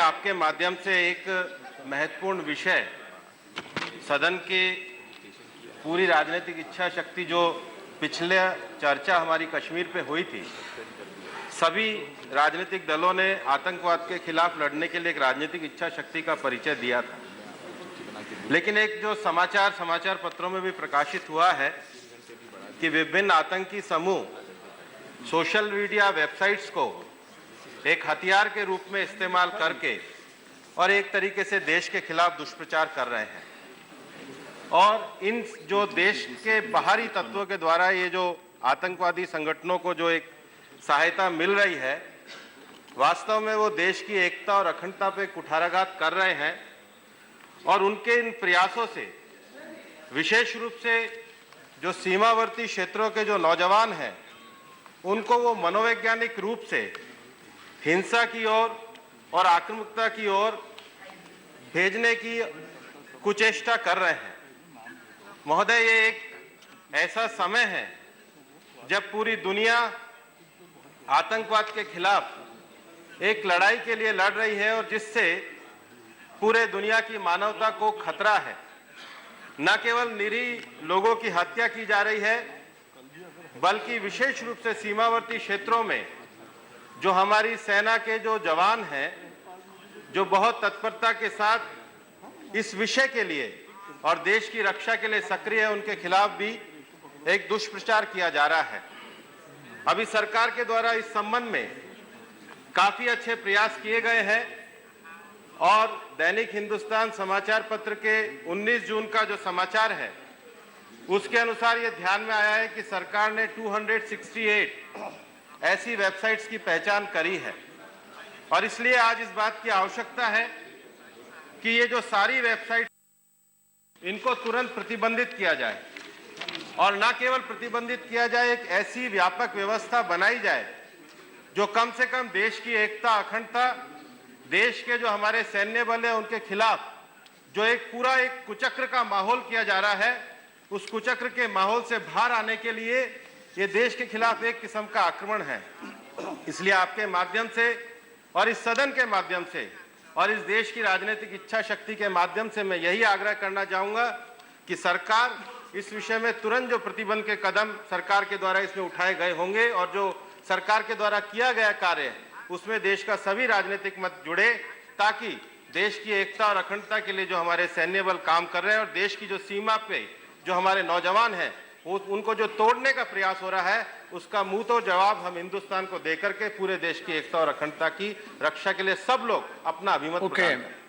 आपके माध्यम से एक महत्वपूर्ण विषय सदन के पूरी राजनीतिक इच्छा शक्ति जो पिछले चर्चा हमारी कश्मीर पे हुई थी, सभी राजनीतिक दलों ने आतंकवाद के खिलाफ लड़ने के लिए एक राजनीतिक इच्छा शक्ति का परिचय दिया था। लेकिन एक जो समाचार पत्रों में भी प्रकाशित हुआ है कि विभिन्न आतंकी समूह सोशल मीडिया वेबसाइट्स को एक हथियार के रूप में इस्तेमाल करके और एक तरीके से देश के खिलाफ दुष्प्रचार कर रहे हैं। और इन जो देश के बाहरी तत्वों के द्वारा ये जो आतंकवादी संगठनों को जो एक सहायता मिल रही है, वास्तव में वो देश की एकता और अखंडता पे कुठाराघात कर रहे हैं। और उनके इन प्रयासों से विशेष रूप से जो सीमावर्ती क्षेत्रों के जो नौजवान हैं, उनको वो मनोवैज्ञानिक रूप से हिंसा की ओर और आक्रामकता की ओर भेजने की कुचेष्टा कर रहे हैं। महोदय, ये एक ऐसा समय है जब पूरी दुनिया आतंकवाद के खिलाफ एक लड़ाई के लिए लड़ रही है और जिससे पूरे दुनिया की मानवता को खतरा है। न केवल निरीह लोगों की हत्या की जा रही है, बल्कि विशेष रूप से सीमावर्ती क्षेत्रों में जो हमारी सेना के जो जवान हैं, जो बहुत तत्परता के साथ इस विषय के लिए और देश की रक्षा के लिए सक्रिय है, उनके खिलाफ भी एक दुष्प्रचार किया जा रहा है। अभी सरकार के द्वारा इस संबंध में काफी अच्छे प्रयास किए गए हैं और दैनिक हिंदुस्तान समाचार पत्र के 19 जून का जो समाचार है, उसके अनुसार ये ध्यान में आया है कि सरकार ने 268 ऐसी वेबसाइट्स की पहचान करी है। और इसलिए आज इस बात की आवश्यकता है कि ये जो सारी वेबसाइट, इनको तुरंत प्रतिबंधित किया जाए। और न केवल प्रतिबंधित किया जाए, एक ऐसी व्यापक व्यवस्था बनाई जाए जो कम से कम देश की एकता, अखंडता, देश के जो हमारे सैन्य बल है उनके खिलाफ जो एक पूरा एक कुचक्र का माहौल किया जा रहा है, उस कुचक्र के माहौल से बाहर आने के लिए ये देश के खिलाफ एक किस्म का आक्रमण है। इसलिए आपके माध्यम से और इस सदन के माध्यम से और इस देश की राजनीतिक इच्छा शक्ति के माध्यम से मैं यही आग्रह करना चाहूंगा कि सरकार इस विषय में तुरंत जो प्रतिबंध के कदम सरकार के द्वारा इसमें उठाए गए होंगे और जो सरकार के द्वारा किया गया कार्य उसमें देश का सभी राजनीतिक मत जुड़े, ताकि देश की एकता और अखंडता के लिए जो हमारे सैन्य बल काम कर रहे हैं और देश की जो सीमा पे जो हमारे नौजवान हैं उनको जो तोड़ने का प्रयास हो रहा है, उसका मुंह तो जवाब हम हिंदुस्तान को देकर के पूरे देश की एकता और अखंडता की रक्षा के लिए सब लोग अपना अभिमत प्रदान करें।